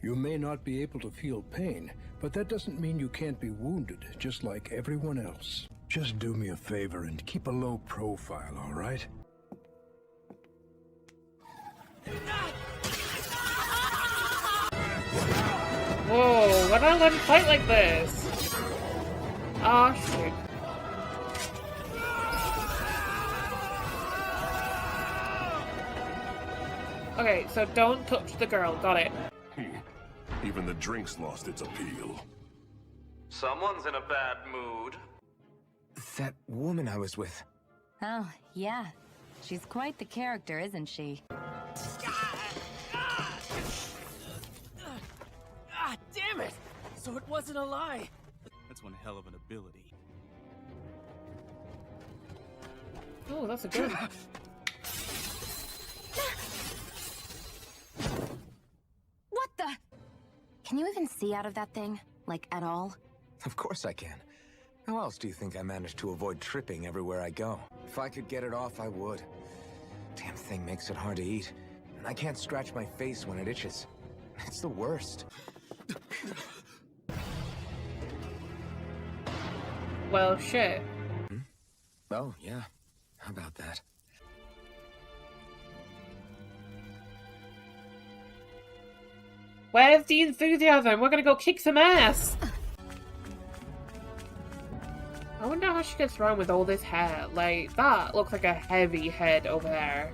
You may not be able to feel pain, but that doesn't mean you can't be wounded, just like everyone else. Just do me a favor and keep a low profile, all right? Whoa, why not let him fight like this? Oh, shit. Okay, so don't touch the girl, got it. Even the drink's lost its appeal. Someone's in a bad mood. That woman I was with. Oh, yeah. She's quite the character, isn't she? Ah, damn it! So it wasn't a lie. That's one hell of an ability. Oh, that's a good one. What the? Can you even see out of that thing? Like, at all? Of course I can. How else do you think I managed to avoid tripping everywhere I go? If I could get it off, I would. Damn thing makes it hard to eat. And I can't scratch my face when it itches. It's the worst. Well, shit. Oh, yeah. How about that? Where's the enthusiasm? We're gonna go kick some ass! I wonder how she gets around with all this hair. Like, that looks like a heavy head over there.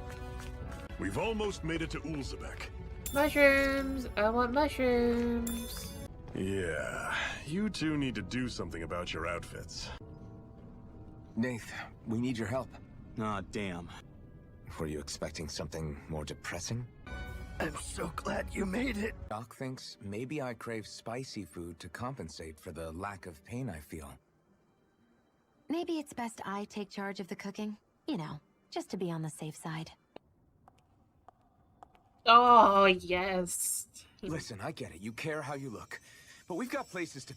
We've almost made it to Ulzebek. Mushrooms! I want mushrooms! Yeah, you two need to do something about your outfits. Nath, we need your help. Aw, damn. Were you expecting something more depressing? I'm so glad you made it. Doc thinks maybe I crave spicy food to compensate for the lack of pain I feel. Maybe it's best I take charge of the cooking. You know, just to be on the safe side. Oh, yes. Listen, I get it. You care how you look. But we've got places to...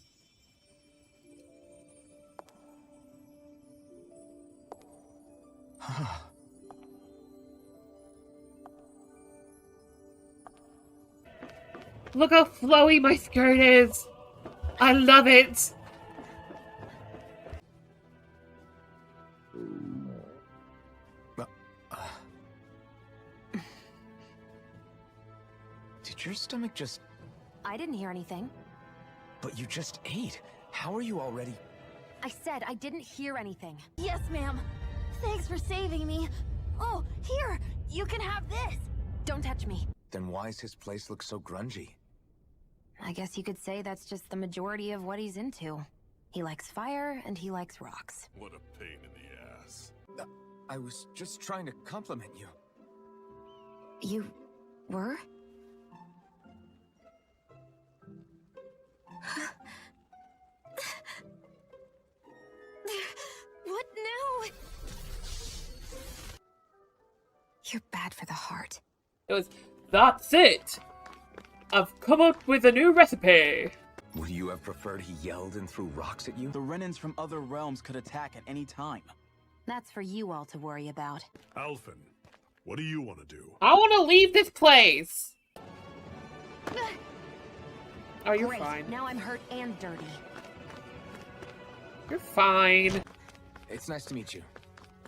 Look how flowy my skirt is! I love it! Did your stomach just... I didn't hear anything. But you just ate. How are you already... I said I didn't hear anything. Yes, ma'am. Thanks for saving me. Oh, here! You can have this! Don't touch me. Then why's his place look so grungy? I guess you could say that's just the majority of what he's into. He likes fire, and he likes rocks. What a pain in the ass. I was just trying to compliment you. You... were? What now? You're bad for the heart. It was, that's it! I've come up with a new recipe! Would you have preferred he yelled and threw rocks at you? The Renans from other realms could attack at any time. That's for you all to worry about. Alphen, what do you want to do? I want to leave this place! Oh, you're Great. fine. Now I'm hurt and dirty. You're fine. It's nice to meet you.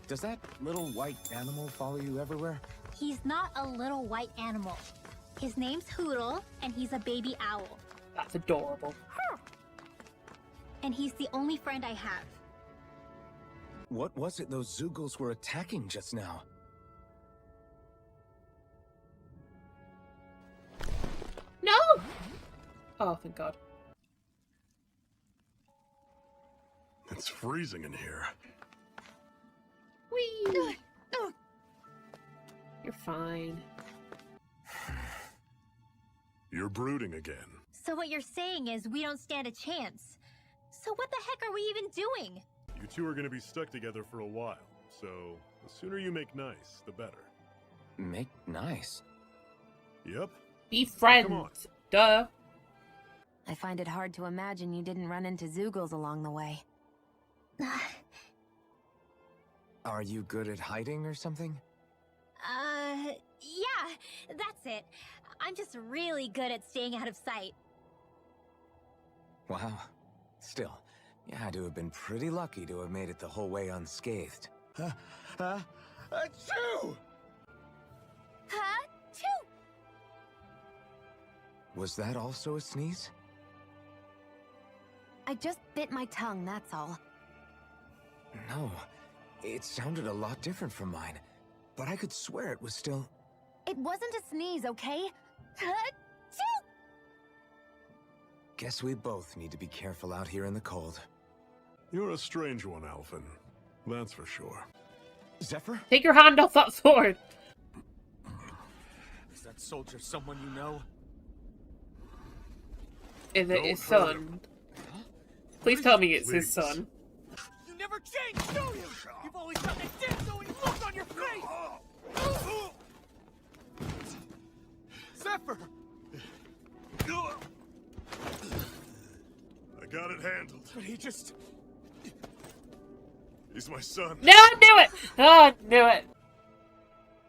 Does that little white animal follow you everywhere? He's not a little white animal. His name's Hoodle, and he's a baby owl. That's adorable. And he's the only friend I have. What was it those Zoogles were attacking just now? No! Oh, thank God. It's freezing in here. Whee! You're fine. You're brooding again. So what you're saying is we don't stand a chance. So what the heck are we even doing? You two are going to be stuck together for a while, so the sooner you make nice, the better. Make nice? Yep. Be Come friends. on. Duh. I find it hard to imagine you didn't run into Zoogles along the way. Are you good at hiding or something? Yeah, that's it. I'm just really good at staying out of sight. Wow. Still, you had to have been pretty lucky to have made it the whole way unscathed. Achoo! Achoo! Was that also a sneeze? I just bit my tongue, that's all. No. It sounded a lot different from mine. But I could swear it was still... It wasn't a sneeze, okay? Achoo! Guess we both need to be careful out here in the cold. You're a strange one, Alphen. That's for sure. Zephyr? Take your hand off that sword. Is that soldier someone you know? Is it Don't his hurt son? him. Please tell me it's his Please. son. You never change, do you? You've always got that death-knowing look on your face! Zephyr! I got it handled. But he just... He's my son. No, I knew it! Oh, I knew it.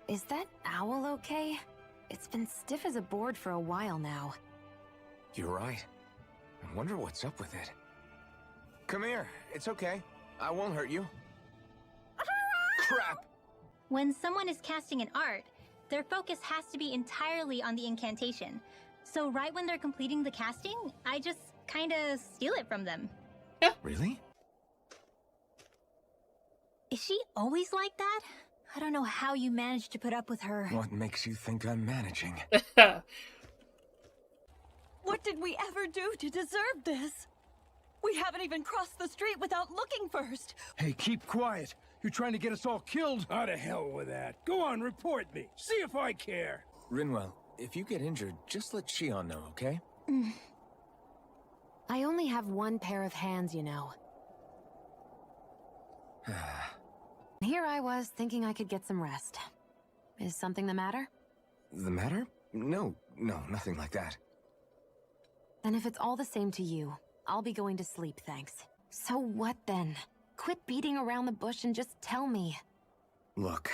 Is that owl okay? It's been stiff as a board for a while now. You're right. I wonder what's up with it. Come here. It's okay. I won't hurt you. Crap! When someone is casting an art, their focus has to be entirely on the incantation. So right when they're completing the casting, I just kinda steal it from them. Really? Is she always like that? I don't know how you managed to put up with her. What makes you think I'm managing? What did we ever do to deserve this? We haven't even crossed the street without looking first. Hey, keep quiet. You're trying to get us all killed? How to hell with that. Go on, report me. See if I care. Rinwell, if you get injured, just let Shion know, okay? I only have one pair of hands, you know. Here I was, thinking I could get some rest. Is something the matter? The matter? No, nothing like that. Then if it's all the same to you, I'll be going to sleep, thanks. So what then? Quit beating around the bush and just tell me. Look,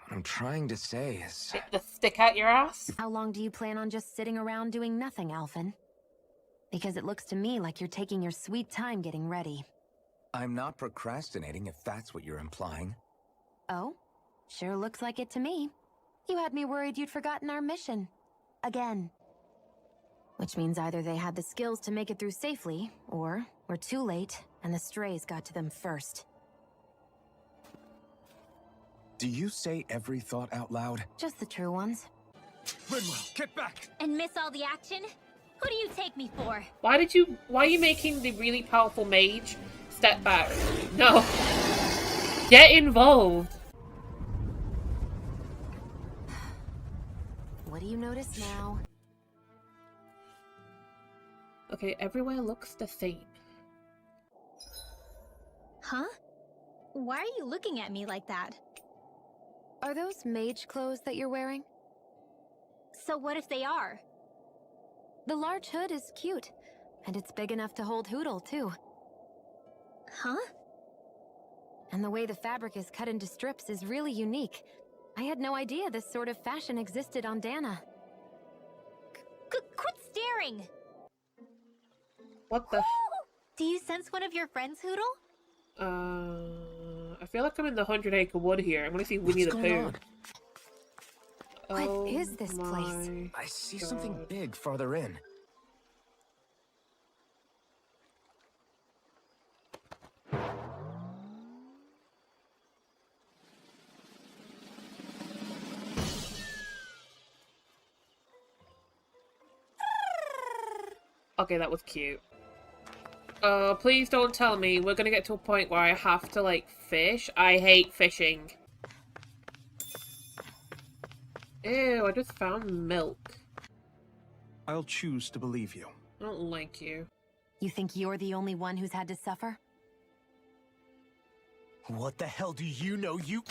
what I'm trying to say is... Stick the stick out your ass? How long do you plan on just sitting around doing nothing, Alphen? Because it looks to me like you're taking your sweet time getting ready. I'm not procrastinating, if that's what you're implying. Oh? Sure looks like it to me. You had me worried you'd forgotten our mission. Again. Which means either they had the skills to make it through safely, or we're too late, and the strays got to them first. Do you say every thought out loud? Just the true ones. Rinwell, get back! And miss all the action? Who do you take me for? Why are you making the really powerful mage step back? No. Get involved. What do you notice now? Okay, everywhere looks the same. Huh? Why are you looking at me like that? Are those mage clothes that you're wearing? So what if they are? The large hood is cute, and it's big enough to hold Hootle, too. Huh? And the way the fabric is cut into strips is really unique. I had no idea this sort of fashion existed on Dana. Quit staring! What the? Do you sense one of your friends, Hootle? I feel like I'm in the 100-acre wood here. I'm gonna see Winnie the Pooh. What is this place? I see something big farther in. Okay, that was cute. Please don't tell me we're gonna get to a point where I have to, like, fish. I hate fishing. Ew, I just found milk. I'll choose to believe you. I don't like you. You think you're the only one who's had to suffer? What the hell do you know, you...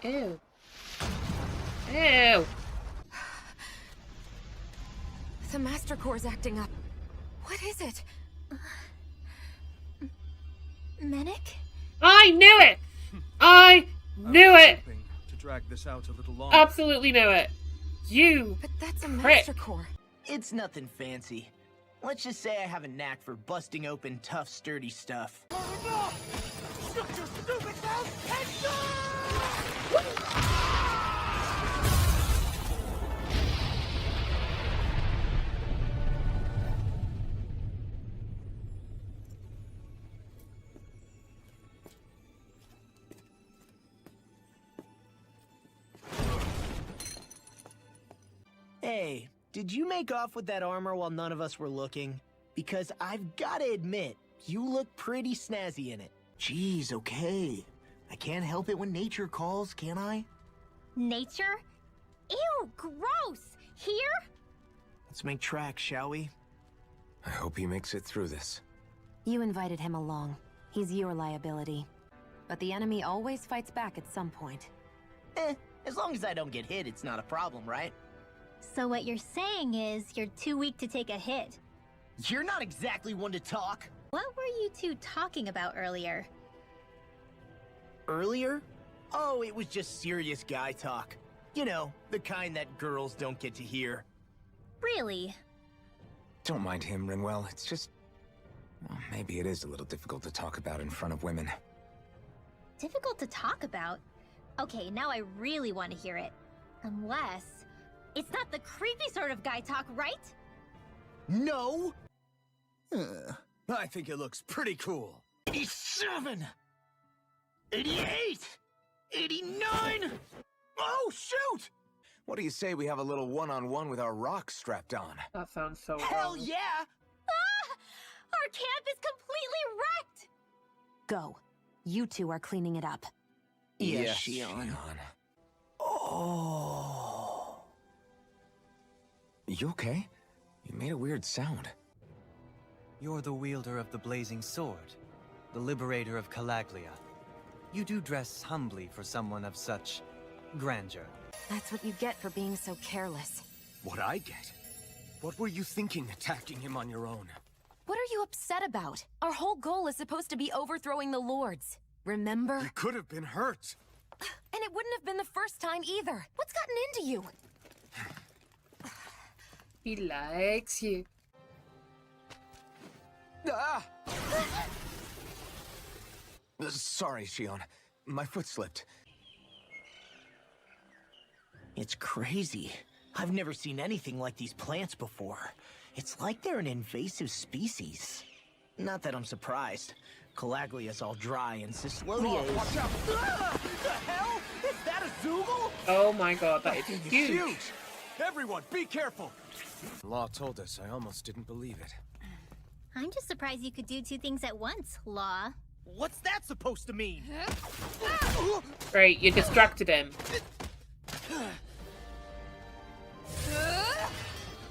Ew. Ew! The Master Core's acting up. What is it? Mennick? I knew it! I knew it! Hoping to drag this out a little longer. Absolutely knew it. You But that's a prick. master core. It's nothing fancy. Let's just say I have a knack for busting open tough, sturdy stuff. Shut your stupid mouth and Hey, did you make off with that armor while none of us were looking? Because I've gotta admit, you look pretty snazzy in it. Jeez, okay. I can't help it when nature calls, can I? Nature? Ew, gross! Here? Let's make tracks, shall we? I hope he makes it through this. You invited him along. He's your liability. But the enemy always fights back at some point. As long as I don't get hit, it's not a problem, right? So what you're saying is you're too weak to take a hit. You're not exactly one to talk. What were you two talking about earlier? Earlier? Oh, it was just serious guy talk. You know, the kind that girls don't get to hear. Really? Don't mind him, Rinwell. It's just... well, maybe it is a little difficult to talk about in front of women. Difficult to talk about? Okay, now I really want to hear it. Unless... it's not the creepy sort of guy talk, right? No! I think it looks pretty cool. 87! 88! 89! Oh, shoot! What do you say we have a little one-on-one with our rocks strapped on? That sounds so Hell wrong. yeah! Ah! Our camp is completely wrecked! Go. You two are cleaning it up. Yes, Shion. Oh. You okay? You made a weird sound. You're the wielder of the blazing sword, the liberator of Calaglia. You do dress humbly for someone of such grandeur. That's what you get for being so careless. What I get? What were you thinking attacking him on your own? What are you upset about? Our whole goal is supposed to be overthrowing the lords. Remember? You could have been hurt. And it wouldn't have been the first time either. What's gotten into you? He likes you. Ah! Sorry, Shion. My foot slipped. It's crazy. I've never seen anything like these plants before. It's like they're an invasive species. Not that I'm surprised. Calaglia's all dry and Cyslodia is... Watch out! Ah! The hell? Is that a Zoogle? Oh my god, that is huge. Everyone, be careful! Law told us. I almost didn't believe it. I'm just surprised you could do two things at once, Law. What's that supposed to mean? Great, you distracted him.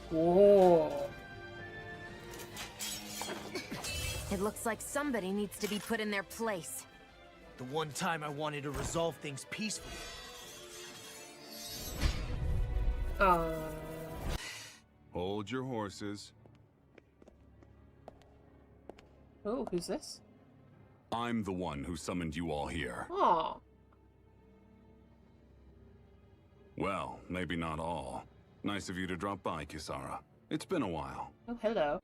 Whoa. It looks like somebody needs to be put in their place. The one time I wanted to resolve things peacefully. Hold your horses. Oh, who's this? I'm the one who summoned you all here. Oh. Well, maybe not all. Nice of you to drop by, Kisara. It's been a while. Oh, hello.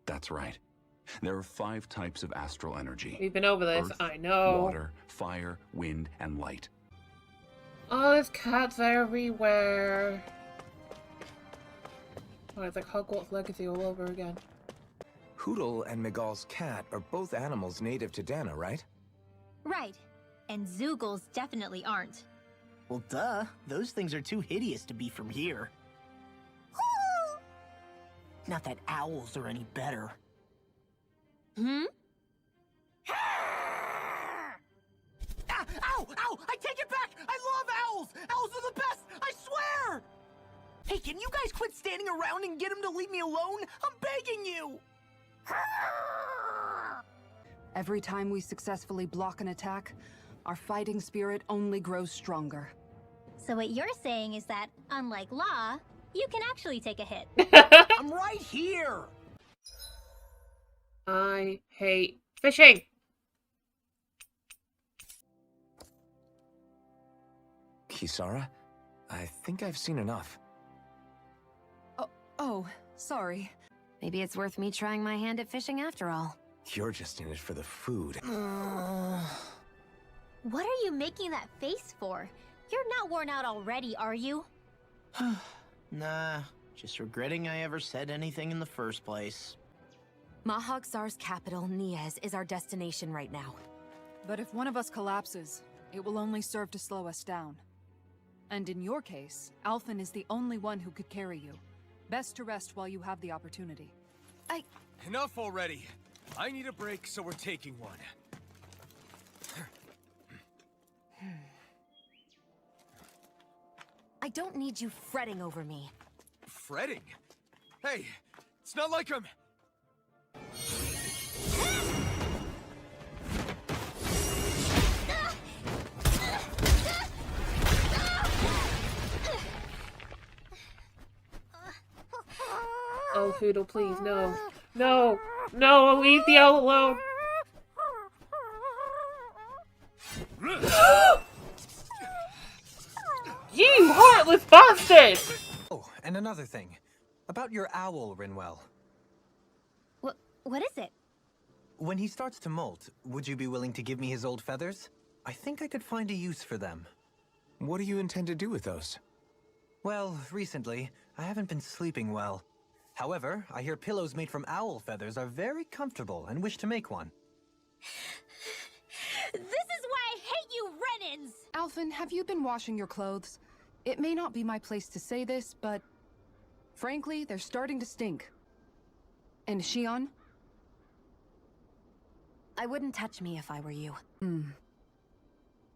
That's right. There are 5 types of astral energy. We've been over this, Earth, I know. Water, fire, wind, and light. Oh, there's cats everywhere. Oh, it's like Hogwarts Legacy all over again. Hootle and Miguel's cat are both animals native to Dana, right? Right. And Zoogles definitely aren't. Well, duh. Those things are too hideous to be from here. Not that owls are any better. Hmm? Ah! Ow! Ow! I take it back! I love owls! Owls are the best! I swear! Hey, can you guys quit standing around and get him to leave me alone? I'm begging you! Every time we successfully block an attack, our fighting spirit only grows stronger. So what you're saying is that, unlike Law, you can actually take a hit. I'm right here! I hate fishing. Kisara, I think I've seen enough. Oh, sorry. Maybe it's worth me trying my hand at fishing after all. You're just in it for the food. What are you making that face for? You're not worn out already, are you? Nah, just regretting I ever said anything in the first place. Mahag-Sar's capital, Niez, is our destination right now. But if one of us collapses, it will only serve to slow us down. And in your case, Alphen is the only one who could carry you. Best to rest while you have the opportunity. Enough already. I need a break, so we're taking one. I don't need you fretting over me. Fretting? Hey, it's not like I'm... Oh, Poodle, please, no. No! No, leave the owl alone! You heartless bastard! Oh, and another thing. About your owl, Rinwell. What is it? When he starts to molt, would you be willing to give me his old feathers? I think I could find a use for them. What do you intend to do with those? Well, recently, I haven't been sleeping well. However, I hear pillows made from owl feathers are very comfortable and wish to make one. This is why I hate you, Renans! Alphen, have you been washing your clothes? It may not be my place to say this, but... frankly, they're starting to stink. And Shion? I wouldn't touch me if I were you.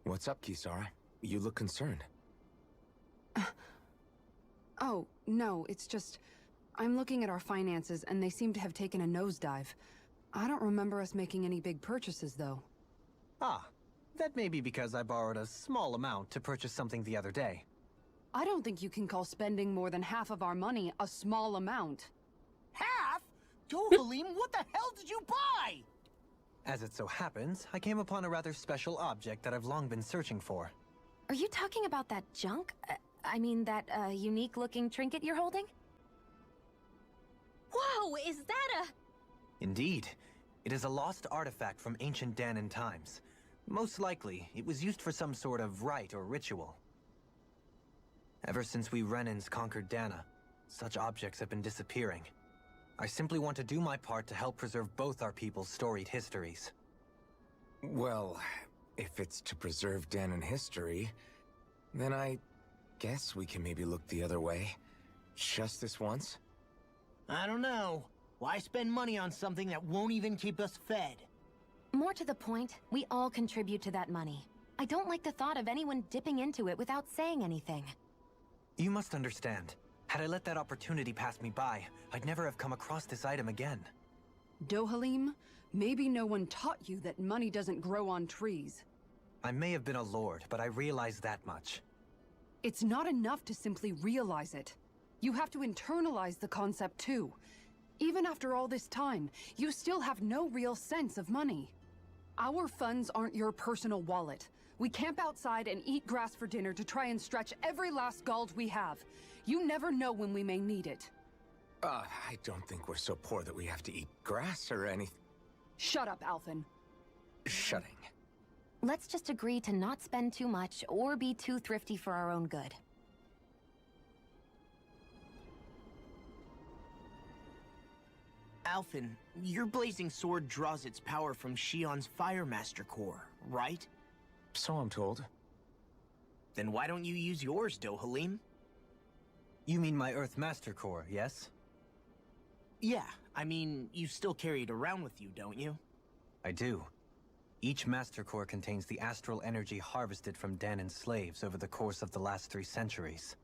What's up, Kisara? You look concerned. Oh, no, it's just... I'm looking at our finances, and they seem to have taken a nosedive. I don't remember us making any big purchases, though. Ah, that may be because I borrowed a small amount to purchase something the other day. I don't think you can call spending more than half of our money a small amount. Half? Dohalim, what the hell did you buy? As it so happens, I came upon a rather special object that I've long been searching for. Are you talking about that junk? I mean, that unique-looking trinket you're holding? Whoa, is that a... Indeed. It is a lost artifact from ancient Danan times. Most likely, it was used for some sort of rite or ritual. Ever since we Renans conquered Dana, such objects have been disappearing. I simply want to do my part to help preserve both our people's storied histories. Well, if it's to preserve Danan history, then I guess we can maybe look the other way. Just this once? I don't know. Why spend money on something that won't even keep us fed? More to the point, we all contribute to that money. I don't like the thought of anyone dipping into it without saying anything. You must understand. Had I let that opportunity pass me by, I'd never have come across this item again. Dohalim, maybe no one taught you that money doesn't grow on trees. I may have been a lord, but I realize that much. It's not enough to simply realize it. You have to internalize the concept too. Even after all this time, you still have no real sense of money. Our funds aren't your personal wallet. We camp outside and eat grass for dinner to try and stretch every last gold we have. You never know when we may need it. I don't think we're so poor that we have to eat grass or anything. Shut up, Alphen. Shutting. Let's just agree to not spend too much or be too thrifty for our own good. Alphen, your blazing sword draws its power from Shion's Fire Master core, right? So I'm told. Then why don't you use yours, Dohalim? You mean my Earth Master core, yes? Yeah, I mean, you still carry it around with you, don't you? I do. Each Master Core contains the astral energy harvested from Danan slaves over the course of the last 3 centuries.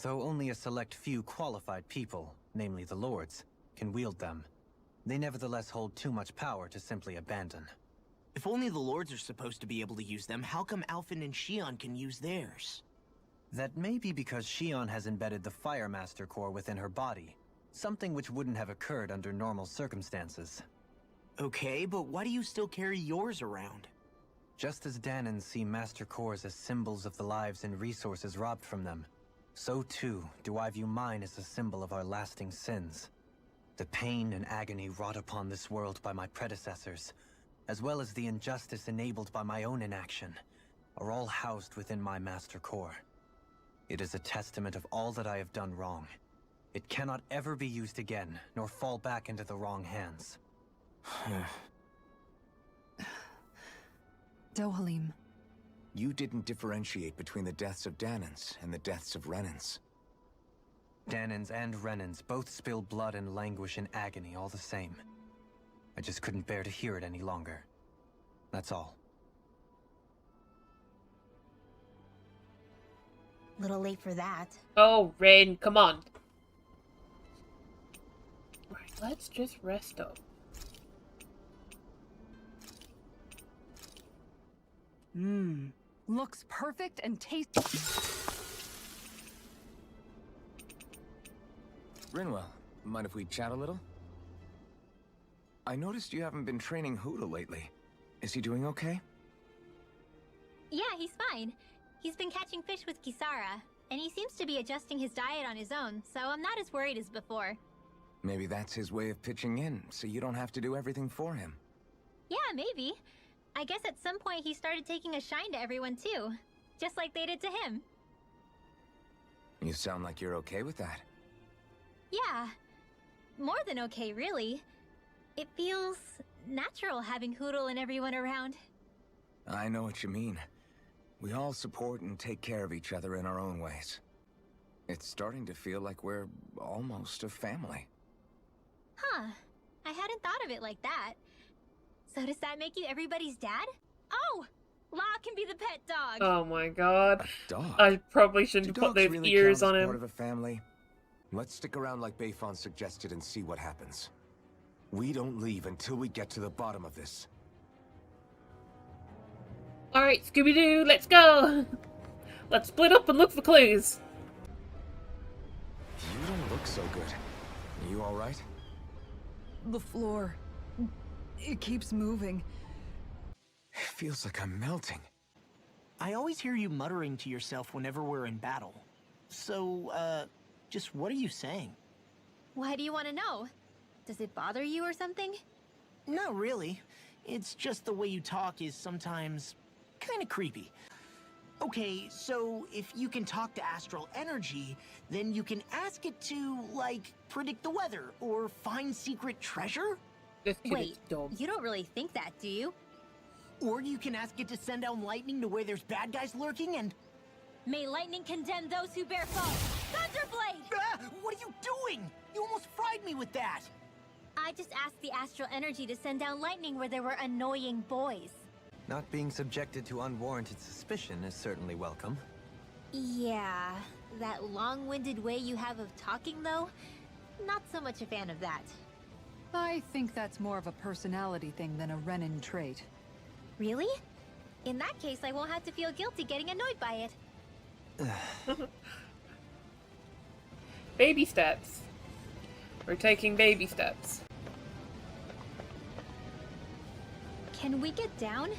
Though only a select few qualified people, namely the Lords, can wield them, they nevertheless hold too much power to simply abandon. If only the Lords are supposed to be able to use them, how come Alphen and Shion can use theirs? That may be because Shion has embedded the Fire Master Core within her body, something which wouldn't have occurred under normal circumstances. Okay, but why do you still carry yours around? Just as Danans see Master Cores as symbols of the lives and resources robbed from them, so too do I view mine as a symbol of our lasting sins. The pain and agony wrought upon this world by my predecessors, as well as the injustice enabled by my own inaction, are all housed within my Master Core. It is a testament of all that I have done wrong. It cannot ever be used again, nor fall back into the wrong hands. Dohalim. You didn't differentiate between the deaths of Danans and the deaths of Renans. Danans and Renans both spill blood and languish in agony all the same. I just couldn't bear to hear it any longer. That's all. Little late for that. Oh, Rin, come on. Right, let's just rest up. Mmm. Looks perfect and tastes. Rinwell, mind if we chat a little? I noticed you haven't been training Huda lately. Is he doing okay? Yeah, he's fine. He's been catching fish with Kisara, and he seems to be adjusting his diet on his own, so I'm not as worried as before. Maybe that's his way of pitching in, so you don't have to do everything for him. Yeah, maybe. I guess at some point he started taking a shine to everyone too, just like they did to him. You sound like you're okay with that. Yeah. More than okay, really. It feels natural having Hoodle and everyone around. I know what you mean. We all support and take care of each other in our own ways. It's starting to feel like we're almost a family. Huh. I hadn't thought of it like that. So does that make you everybody's dad? Oh! Law can be the pet dog! Oh my god. A dog? I probably shouldn't Do put dogs those really ears count on as him. part of a family? Let's stick around like Bayfon suggested and see what happens. We don't leave until we get to the bottom of this. Alright, Scooby-Doo, let's go! Let's split up and look for clues. You don't look so good. You alright? The floor. It keeps moving. It feels like I'm melting. I always hear you muttering to yourself whenever we're in battle. So, just what are you saying? Why do you want to know? Does it bother you or something? Not really. It's just the way you talk is sometimes kind of creepy. Okay, so if you can talk to astral energy, then you can ask it to, like, predict the weather or find secret treasure? Wait, you don't really think that, do you? Or you can ask it to send down lightning to where there's bad guys lurking and... May lightning condemn those who bear false! Thunderblade! Ah, what are you doing? You almost fried me with that! I just asked the astral energy to send down lightning where there were annoying boys. Not being subjected to unwarranted suspicion is certainly welcome. Yeah, that long-winded way you have of talking, though, not so much a fan of that. I think that's more of a personality thing than a Renin trait. Really? In that case, I won't have to feel guilty getting annoyed by it. Baby steps. We're taking baby steps. Can we get down?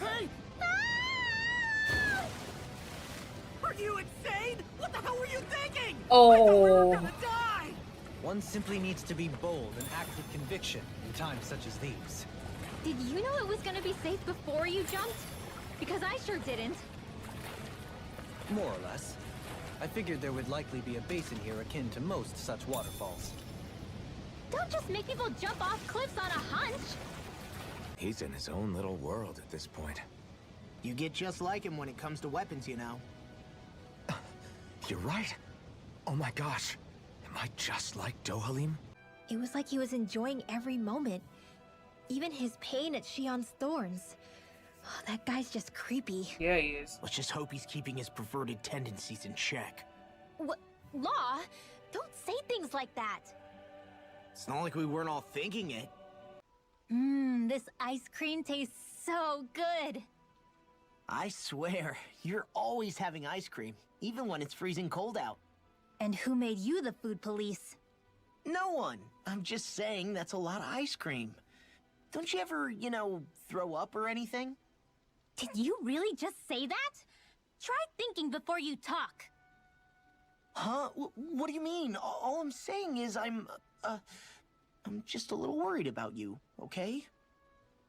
Hey! Are you insane? What the hell were you thinking? Oh. I thought we were gonna die! One simply needs to be bold and act with conviction in times such as these. Did you know it was gonna be safe before you jumped? Because I sure didn't. More or less. I figured there would likely be a basin here akin to most such waterfalls. Don't just make people jump off cliffs on a hunch! He's in his own little world at this point. You get just like him when it comes to weapons, you know. You're right. Oh my gosh. Am I just like Dohalim? It was like he was enjoying every moment. Even his pain at Shion's thorns. Oh, that guy's just creepy. Yeah, he is. Let's just hope he's keeping his perverted tendencies in check. What? Law? Don't say things like that! It's not like we weren't all thinking it. Mmm, this ice cream tastes so good! I swear, you're always having ice cream, even when it's freezing cold out. And who made you the food police? No one. I'm just saying that's a lot of ice cream. Don't you ever, throw up or anything? Did you really just say that? Try thinking before you talk. Huh? What do you mean? All I'm saying is I'm just a little worried about you, okay?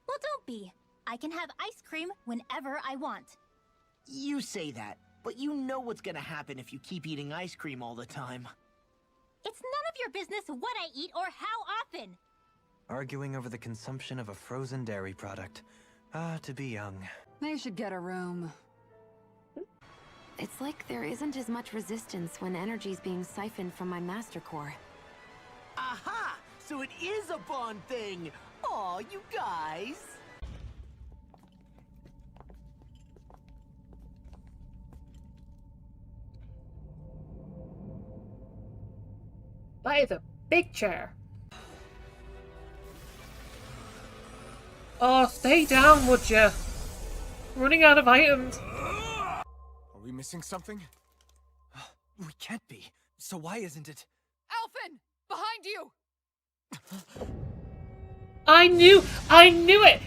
Well, don't be. I can have ice cream whenever I want. You say that, but you know what's gonna happen if you keep eating ice cream all the time. It's none of your business what I eat or how often. Arguing over the consumption of a frozen dairy product. Ah, to be young. They should get a room. It's like there isn't as much resistance when energy's being siphoned from my master core. Aha! So it is a Bond thing! Aw, you guys! That is a big chair. Oh, stay down, would you? Running out of items. Are we missing something? We can't be. So why isn't it? Alphen! Behind you! I knew it!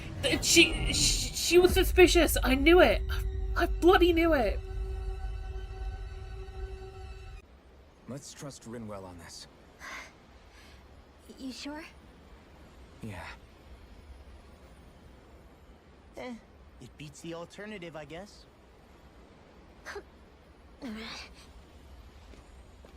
She was suspicious. I knew it. I bloody knew it. Let's trust Rinwell on this. You sure? Yeah. It beats the alternative, I guess.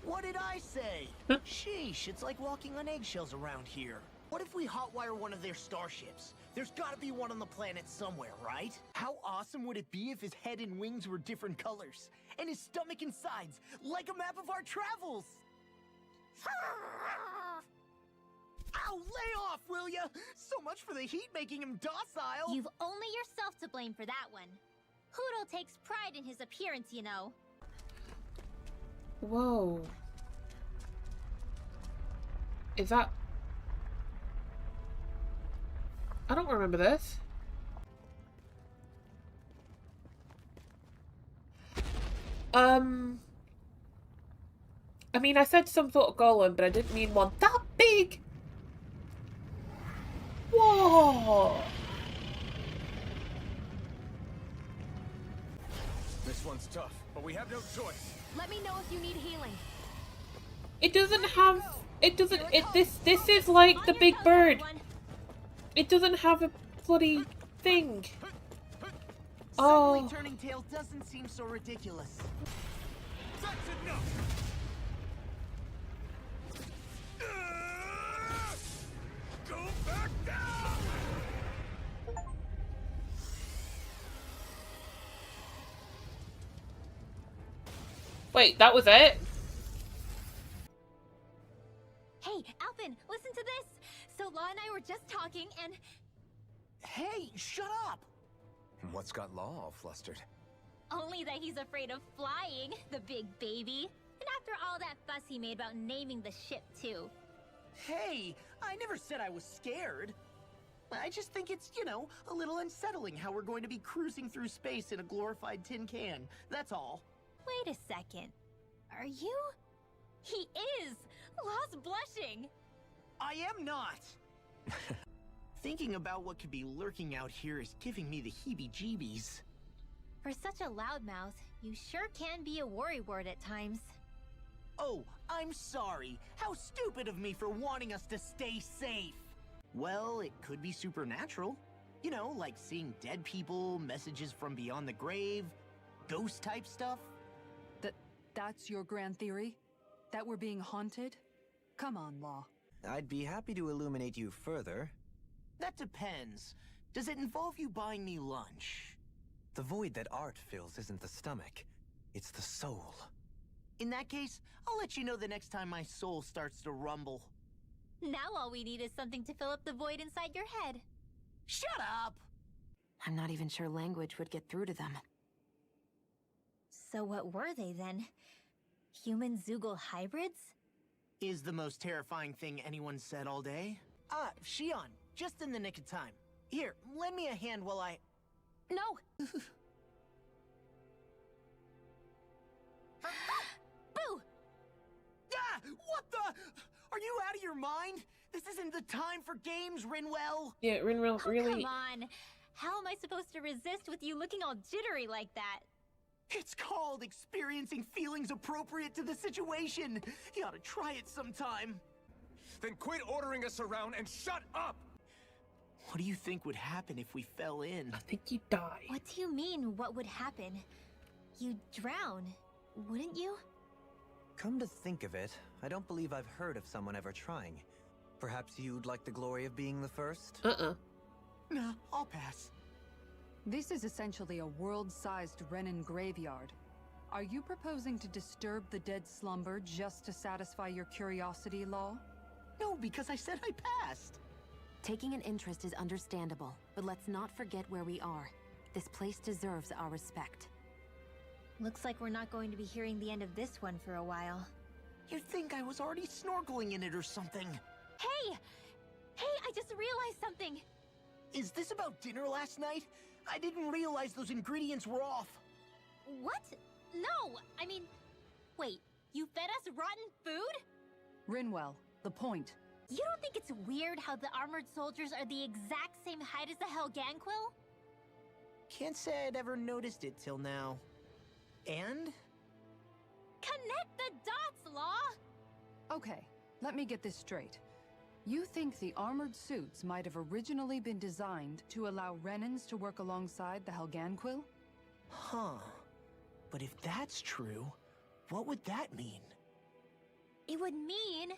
What did I say? Sheesh, it's like walking on eggshells around here. What if we hotwire one of their starships? There's gotta be one on the planet somewhere, right? How awesome would it be if his head and wings were different colors? And his stomach and sides, like a map of our travels! Ow, lay off, will ya? So much for the heat making him docile! You've only yourself to blame for that one. Hoodle takes pride in his appearance, you know. Whoa. Is that... I don't remember this. I mean, I said some sort of golem, but I didn't mean one that big. Whoa. This one's tough, but we have no choice. Let me know if you need healing. It doesn't have... This is like the big bird. It doesn't have a bloody thing. Suddenly Oh. turning tail doesn't seem so ridiculous. That's enough! Go back down! Wait, that was it? Hey, Alphen, listen to this! So Law and I were just talking and... Hey, shut up! What's got Law all flustered? Only that he's afraid of flying, the big baby. And after all that fuss he made about naming the ship, too. Hey, I never said I was scared. I just think it's, a little unsettling how we're going to be cruising through space in a glorified tin can. That's all. Wait a second. Are you? He is! Law's blushing! I am not! Thinking about what could be lurking out here is giving me the heebie-jeebies. For such a loudmouth, you sure can be a worrywart at times. Oh, I'm sorry. How stupid of me for wanting us to stay safe. Well, it could be supernatural. Like seeing dead people, messages from beyond the grave, ghost-type stuff. That's your grand theory? That we're being haunted? Come on, Law. I'd be happy to illuminate you further. That depends. Does it involve you buying me lunch? The void that art fills isn't the stomach, it's the soul. In that case, I'll let you know the next time my soul starts to rumble. Now all we need is something to fill up the void inside your head. Shut up! I'm not even sure language would get through to them. So what were they then? Human Zoogle hybrids? Is the most terrifying thing anyone said all day. Ah, Shion, just in the nick of time. Here, lend me a hand while I... No! Boo! Ah! What the... Are you out of your mind? This isn't the time for games, Rinwell. Yeah, Rinwell, really. Come on. How am I supposed to resist with you looking all jittery like that? It's called experiencing feelings appropriate to the situation. You ought to try it sometime. Then quit ordering us around and shut up! What do you think would happen if we fell in? I think you die. What do you mean, what would happen? You'd drown, wouldn't you? Come to think of it, I don't believe I've heard of someone ever trying. Perhaps you'd like the glory of being the first? Nah, I'll pass. This is essentially a world-sized Renin graveyard. Are you proposing to disturb the dead slumber just to satisfy your curiosity, Law? No, because I said I passed. Taking an interest is understandable, but let's not forget where we are. This place deserves our respect. Looks like we're not going to be hearing the end of this one for a while. You'd think I was already snorkeling in it or something. Hey! Hey, I just realized something! Is this about dinner last night? I didn't realize those ingredients were off. What? No! I mean, wait, you fed us rotten food? Rinwell, the point. You don't think it's weird how the armored soldiers are the exact same height as the Helganquil? Can't say I'd ever noticed it till now. And? Connect the dots, Law! Okay, let me get this straight. You think the armored suits might have originally been designed to allow Renins to work alongside the Helganquil? Huh. But if that's true, what would that mean? It would mean...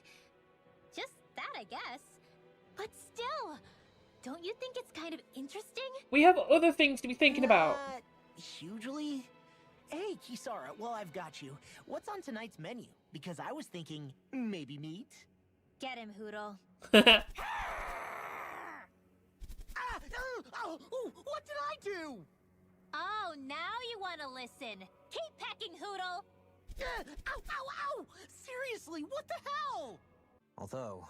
just that, I guess. But still, don't you think it's kind of interesting? We have other things to be thinking about. Hugely? Hey, Kisara, while I've got you, what's on tonight's menu? Because I was thinking, maybe meat? Get him, Hoodle. What did I do? Oh, now you want to listen. Keep pecking, Hoodle. Ow, ow, ow! Seriously, what the hell? Although,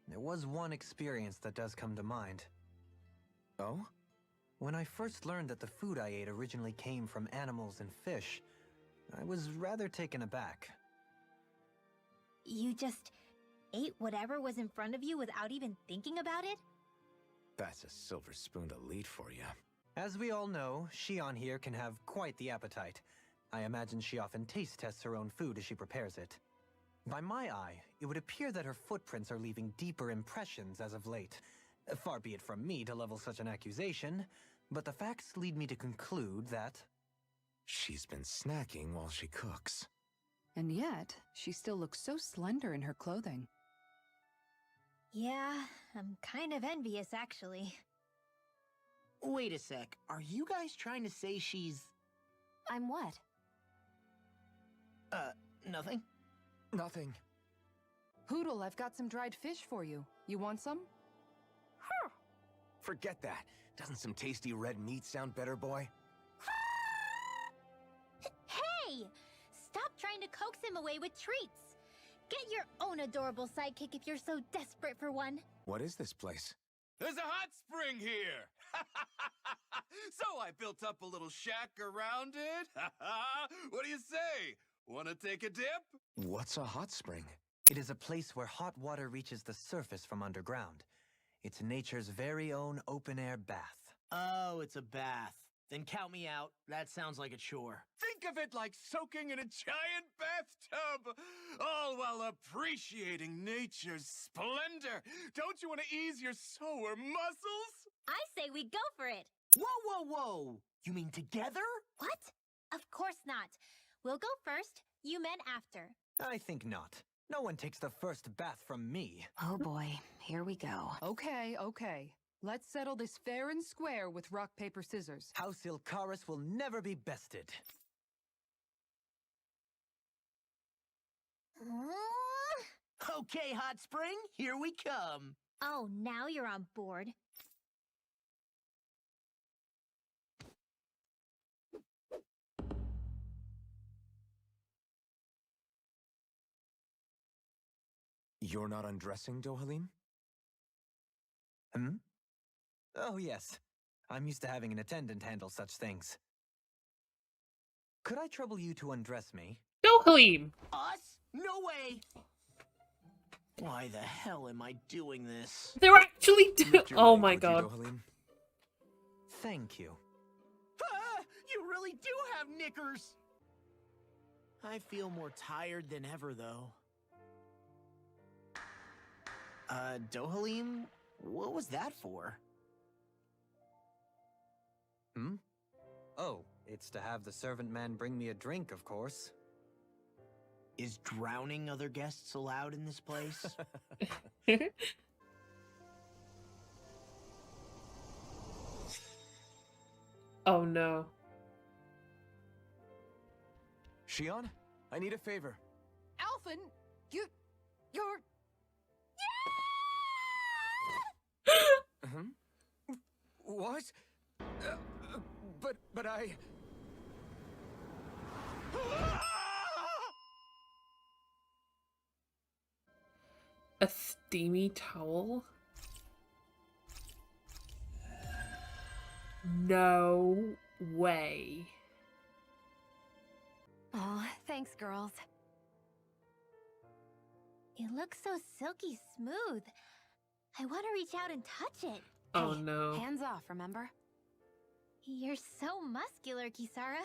there was one experience that does come to mind. Oh? When I first learned that the food I ate originally came from animals and fish, I was rather taken aback. You just ate whatever was in front of you without even thinking about it? That's a silver spoon elite for you. As we all know, Shion here can have quite the appetite. I imagine she often taste tests her own food as she prepares it. By my eye, it would appear that her footprints are leaving deeper impressions as of late. Far be it from me to level such an accusation, but the facts lead me to conclude that... She's been snacking while she cooks. And yet, she still looks so slender in her clothing. Yeah, I'm kind of envious, actually. Wait a sec, are you guys trying to say she's... I'm what? Nothing? Nothing. Hoodle, I've got some dried fish for you. You want some? Forget that. Doesn't some tasty red meat sound better, boy? Hey! Stop trying to coax him away with treats. Get your own adorable sidekick if you're so desperate for one. What is this place? There's a hot spring here! So I built up a little shack around it. What do you say? Want to take a dip? What's a hot spring? It is a place where hot water reaches the surface from underground. It's nature's very own open-air bath. Oh, it's a bath. Then count me out. That sounds like a chore. Think of it like soaking in a giant bathtub, all while appreciating nature's splendor. Don't you want to ease your sore muscles? I say we go for it. Whoa, whoa, whoa! You mean together? What? Of course not. We'll go first, you men after. I think not. No one takes the first bath from me. Oh boy, here we go. Okay, okay. Let's settle this fair and square with rock, paper, scissors. House Ilkaris will never be bested. Okay, Hot Spring, here we come. Oh, now you're on board. You're not undressing, Dohalim? Hmm? Oh, yes. I'm used to having an attendant handle such things. Could I trouble you to undress me? Dohalim! Us? No way! Why the hell am I doing this? They're actually Lift your oh leg, my would you, god. Dohalim? Thank you. Ah, you really do have knickers! I feel more tired than ever, though. Dohalim, what was that for? Hmm? Oh, it's to have the servant man bring me a drink, of course. Is drowning other guests allowed in this place? Oh no. Shion, I need a favor. Alphen, you're... What? But I... A steamy towel? No way. Oh, thanks, girls. It looks so silky smooth. I want to reach out and touch it. Oh Hey, no. Hands off, remember? You're so muscular, Kisara.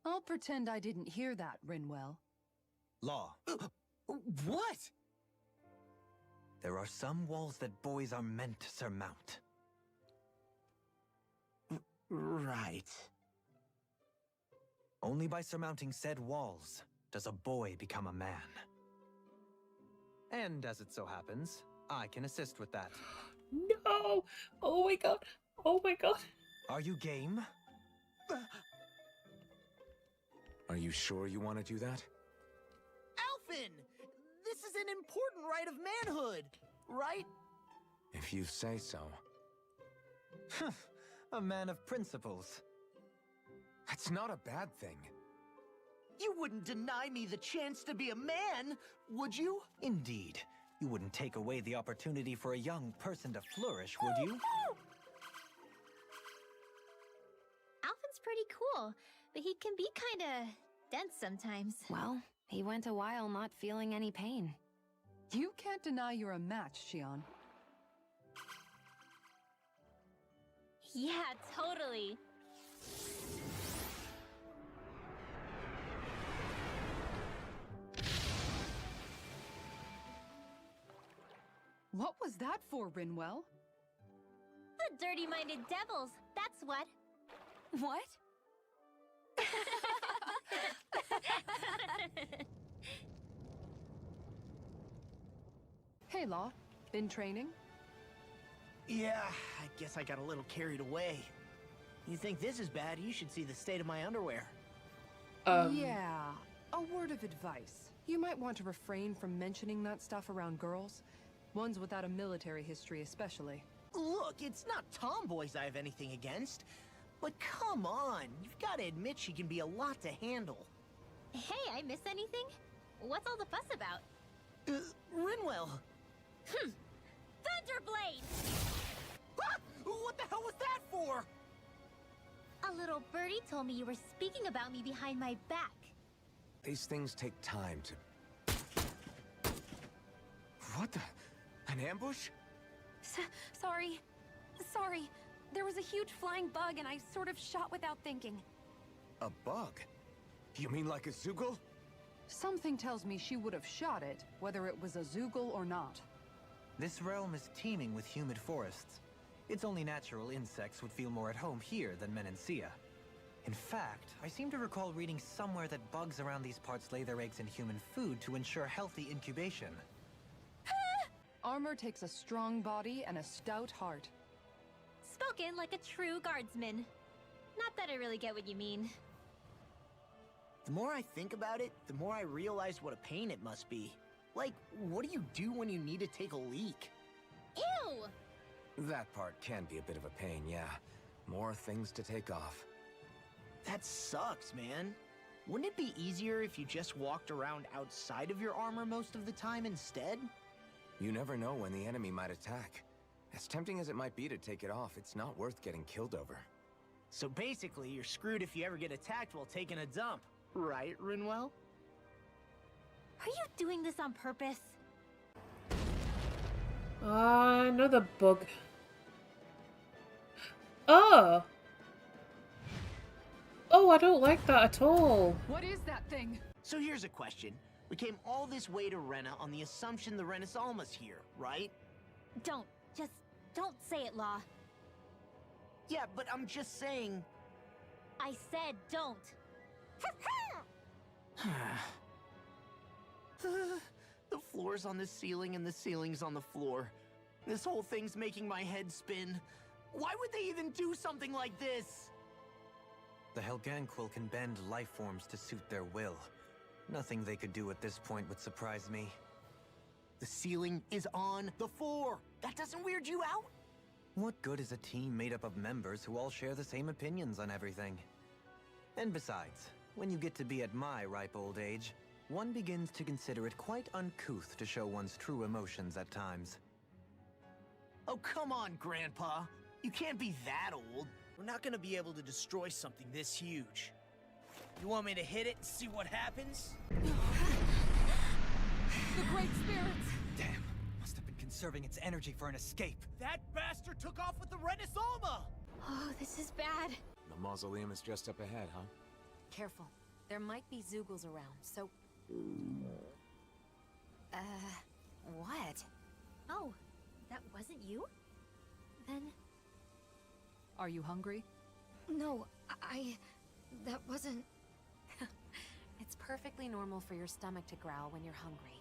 I'll pretend I didn't hear that, Rinwell. Law. What? There are some walls that boys are meant to surmount. Right. Only by surmounting said walls does a boy become a man. And as it so happens, I can assist with that. No! Oh my god. Oh my god. Are you game? Are you sure you want to do that? Alphen! This is an important rite of manhood, right? If you say so. A man of principles. That's not a bad thing. You wouldn't deny me the chance to be a man, would you? Indeed. You wouldn't take away the opportunity for a young person to flourish, would you? Alphen's pretty cool, but he can be kinda dense sometimes. Well, he went a while not feeling any pain. You can't deny you're a match, Shion. Yeah, totally. What was that for, Rinwell? The dirty-minded devils, that's what. What? Hey, Law. Been training? Yeah, I guess I got a little carried away. You think this is bad, you should see the state of my underwear. Yeah. A word of advice. You might want to refrain from mentioning that stuff around girls. Ones without a military history especially. Look, it's not tomboys I have anything against. But come on, you've got to admit she can be a lot to handle. Hey, I miss anything? What's all the fuss about? Rinwell. Thunderblade! Ah! What the hell was that for? A little birdie told me you were speaking about me behind my back. These things take time to... What the... An ambush? Sorry. Sorry. There was a huge flying bug and I sort of shot without thinking. A bug? You mean like a Zoogle? Something tells me she would have shot it, whether it was a Zoogle or not. This realm is teeming with humid forests. It's only natural insects would feel more at home here than Menancia. In fact, I seem to recall reading somewhere that bugs around these parts lay their eggs in human food to ensure healthy incubation. Armor takes a strong body and a stout heart. Spoken like a true guardsman. Not that I really get what you mean. The more I think about it, the more I realize what a pain it must be. Like, what do you do when you need to take a leak? Ew! That part can be a bit of a pain, yeah. More things to take off. That sucks, man. Wouldn't it be easier if you just walked around outside of your armor most of the time instead? You never know when the enemy might attack. As tempting as it might be to take it off, it's not worth getting killed over. So basically, you're screwed if you ever get attacked while taking a dump. Right, Rinwell? Are you doing this on purpose? Another bug. Oh! Oh, I don't like that at all. What is that thing? So here's a question. We came all this way to Rena on the assumption the Renis Alma's here, right? Just don't say it, Law. Yeah, but I'm just saying... I said don't. The floor's on the ceiling and the ceiling's on the floor. This whole thing's making my head spin. Why would they even do something like this? The Helganquil can bend life forms to suit their will. Nothing they could do at this point would surprise me. The ceiling is on the floor. That doesn't weird you out? What good is a team made up of members who all share the same opinions on everything? And besides, when you get to be at my ripe old age, one begins to consider it quite uncouth to show one's true emotions at times. Oh, come on, Grandpa. You can't be that old. We're not gonna be able to destroy something this huge. You want me to hit it and see what happens? The Great Spirits! Damn, must have been conserving its energy for an escape. That bastard took off with the Renis Alma! Oh, this is bad. The mausoleum is just up ahead, huh? Careful. There might be Zoogles around, so... what? Oh, that wasn't you? Then... Are you hungry? No, that wasn't... It's perfectly normal for your stomach to growl when you're hungry.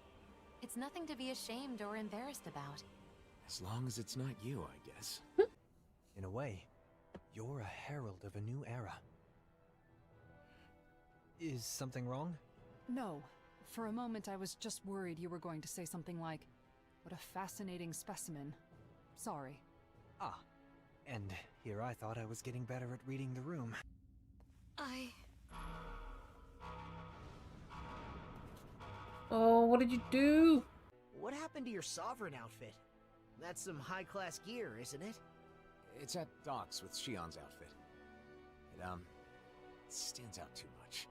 It's nothing to be ashamed or embarrassed about. As long as it's not you, I guess. In a way, you're a herald of a new era. Is something wrong? No. For a moment, I was just worried you were going to say something like, "What a fascinating specimen." Sorry. Ah. And here I thought I was getting better at reading the room. Oh, what did you do? What happened to your Sovereign outfit? That's some high-class gear, isn't it? It's at docks with Shion's outfit. It, stands out too much.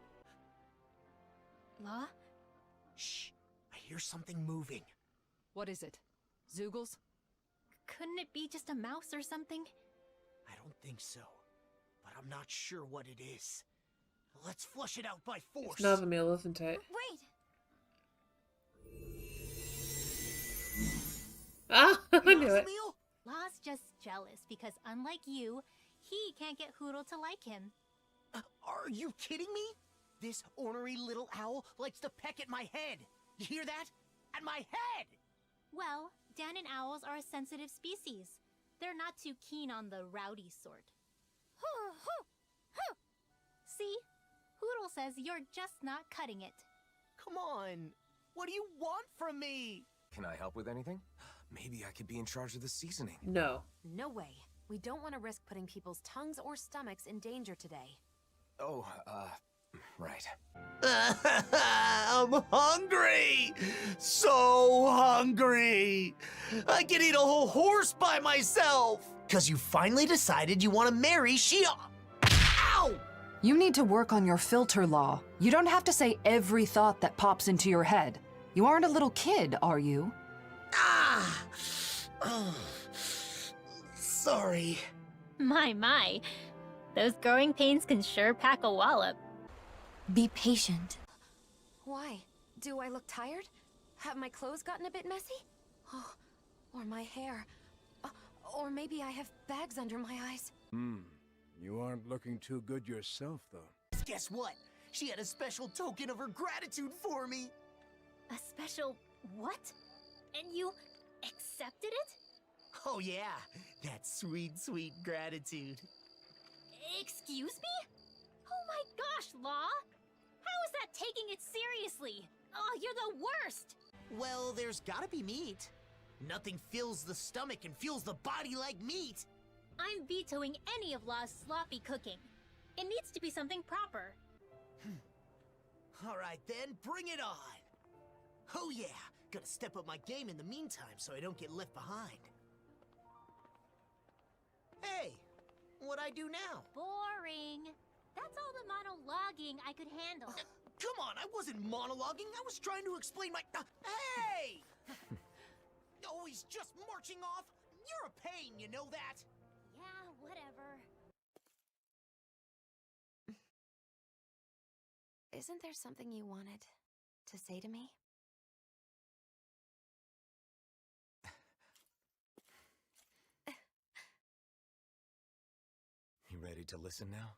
Law? Shh! I hear something moving. What is it? Zoogles? Couldn't it be just a mouse or something? I don't think so, but I'm not sure what it is. Let's flush it out by force. It's another meal, isn't it? Wait! Ah, I knew it. Law's just jealous because, unlike you, he can't get Hoodle to like him. Are you kidding me? This ornery little owl likes to peck at my head. You hear that? At my head! Well, Dan and owls are a sensitive species. They're not too keen on the rowdy sort. See? Hoodle says you're just not cutting it. Come on. What do you want from me? Can I help with anything? Maybe I could be in charge of the seasoning. No. No way. We don't want to risk putting people's tongues or stomachs in danger today. Oh, right. I'm hungry! So hungry! I can eat a whole horse by myself! Cause you finally decided you want to marry Shion! Ow! You need to work on your filter, Law. You don't have to say every thought that pops into your head. You aren't a little kid, are you? Ah! Oh. Sorry. My. Those growing pains can sure pack a wallop. Be patient. Why? Do I look tired? Have my clothes gotten a bit messy? Oh, or my hair. Or maybe I have bags under my eyes. You aren't looking too good yourself, though. Guess what? She had a special token of her gratitude for me. A special what? And you accepted it? Oh yeah, that sweet, sweet gratitude. Excuse me? Oh my gosh, Law! How is that taking it seriously? Oh, you're the worst! Well, there's gotta be meat. Nothing fills the stomach and fuels the body like meat. I'm vetoing any of Law's sloppy cooking. It needs to be something proper. All right then, bring it on. Oh yeah, gotta step up my game in the meantime so I don't get left behind. Hey, what'd I do now? Boring. That's all the monologuing I could handle. Come on, I wasn't monologuing. I was trying to explain my... Hey! He's just marching off? You're a pain, you know that? Yeah, whatever. Isn't there something you wanted to say to me? You ready to listen now?